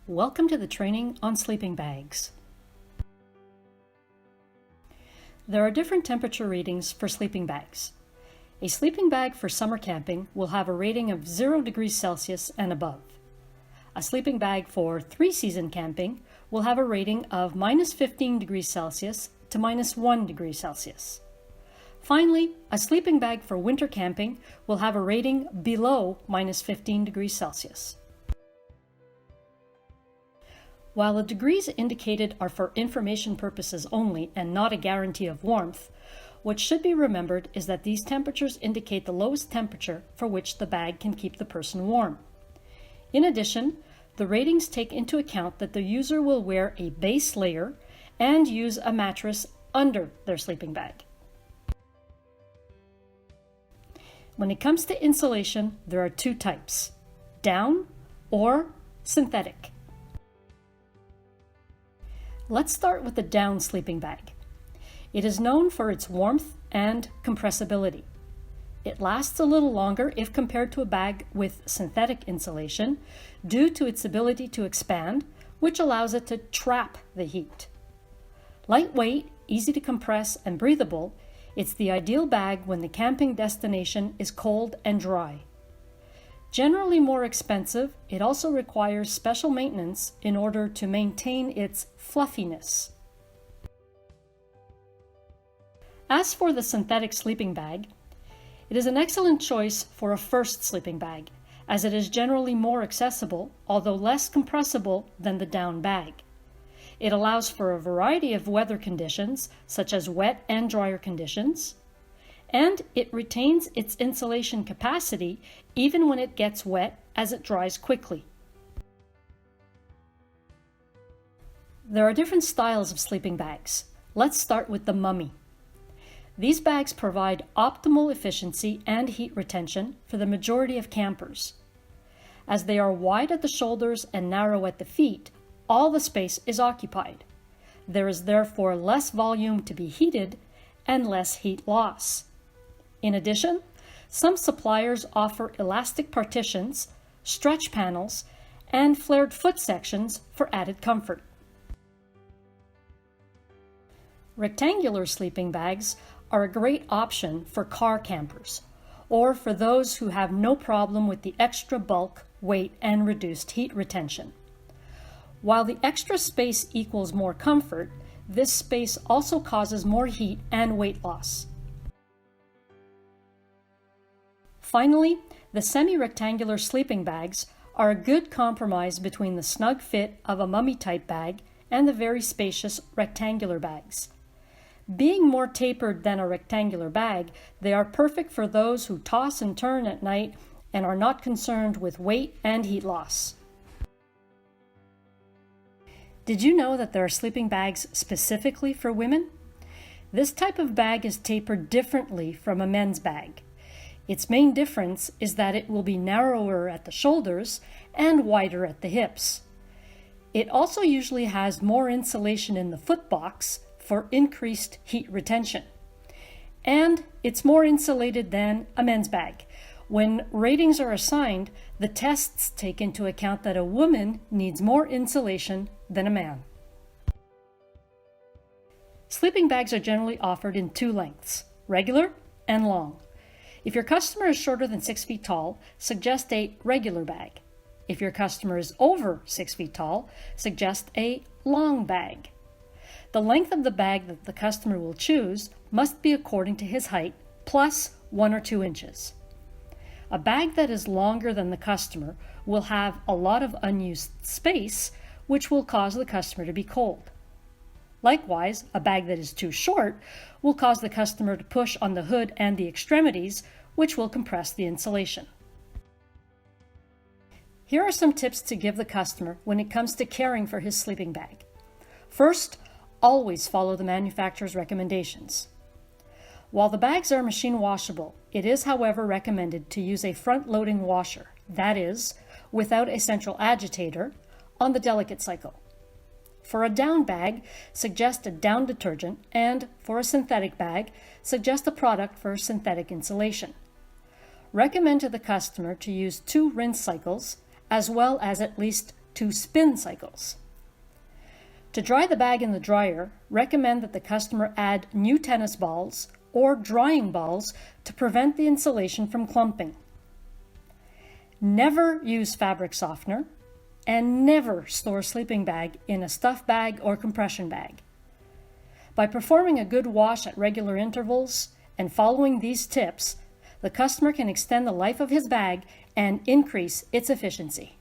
Welcome to the training on sleeping bags. There are different temperature ratings for sleeping bags. A sleeping bag for summer camping will have a rating of 0 degrees Celsius and above. A sleeping bag for three-season camping will have a rating of -15 degrees Celsius to -1 degree Celsius. Finally, a sleeping bag for winter camping will have a rating below -15 degrees Celsius. While the degrees indicated are for information purposes only and not a guarantee of warmth, what should be remembered is that these temperatures indicate the lowest temperature for which the bag can keep the person warm. In addition, the ratings take into account that the user will wear a base layer and use a mattress under their sleeping bag. When it comes to insulation, there are two types: down or synthetic. Let's start with the down sleeping bag. It is known for its warmth and compressibility. It lasts a little longer if compared to a bag with synthetic insulation due to its ability to expand, which allows it to trap the heat. Lightweight, easy to compress, and breathable, it's the ideal bag when the camping destination is cold and dry. Generally more expensive, it also requires special maintenance in order to maintain its fluffiness. As for the synthetic sleeping bag, it is an excellent choice for a first sleeping bag, as it is generally more accessible, although less compressible than the down bag. It allows for a variety of weather conditions, such as wet and drier conditions, and it retains its insulation capacity even when it gets wet, as it dries quickly. There are different styles of sleeping bags. Let's start with the Mummy. These bags provide optimal efficiency and heat retention for the majority of campers. As they are wide at the shoulders and narrow at the feet, all the space is occupied. There is therefore less volume to be heated and less heat loss. In addition, some suppliers offer elastic partitions, stretch panels, and flared foot sections for added comfort. Rectangular sleeping bags are a great option for car campers, or for those who have no problem with the extra bulk, weight, and reduced heat retention. While the extra space equals more comfort, this space also causes more heat and weight loss. Finally, the semi-rectangular sleeping bags are a good compromise between the snug fit of a Mummy-type bag and the very spacious rectangular bags. Being more tapered than a rectangular bag, they are perfect for those who toss and turn at night and are not concerned with weight and heat loss. Did you know that there are sleeping bags specifically for women? This type of bag is tapered differently from a men's bag. Its main difference is that it will be narrower at the shoulders and wider at the hips. It also usually has more insulation in the foot box for increased heat retention. And it's more insulated than a men's bag. When ratings are assigned, the tests take into account that a woman needs more insulation than a man. Sleeping bags are generally offered in two lengths: regular and long. If your customer is shorter than 6 feet tall, suggest a regular bag. If your customer is over 6 feet tall, suggest a long bag. The length of the bag that the customer will choose must be according to his height, plus 1 or 2 inches. A bag that is longer than the customer will have a lot of unused space, which will cause the customer to be cold. Likewise, a bag that is too short will cause the customer to push on the hood and the extremities, which will compress the insulation. Here are some tips to give the customer when it comes to caring for his sleeping bag. First, always follow the manufacturer's recommendations. While the bags are machine washable, it is, however, recommended to use a front-loading washer, that is, without a central agitator, on the delicate cycle. For a down bag, suggest a down detergent, and for a synthetic bag, suggest a product for synthetic insulation. Recommend to the customer to use 2 rinse cycles, as well as at least 2 spin cycles. To dry the bag in the dryer, recommend that the customer add new tennis balls or drying balls to prevent the insulation from clumping. Never use fabric softener, and never store a sleeping bag in a stuff bag or compression bag. By performing a good wash at regular intervals and following these tips, the customer can extend the life of his bag and increase its efficiency.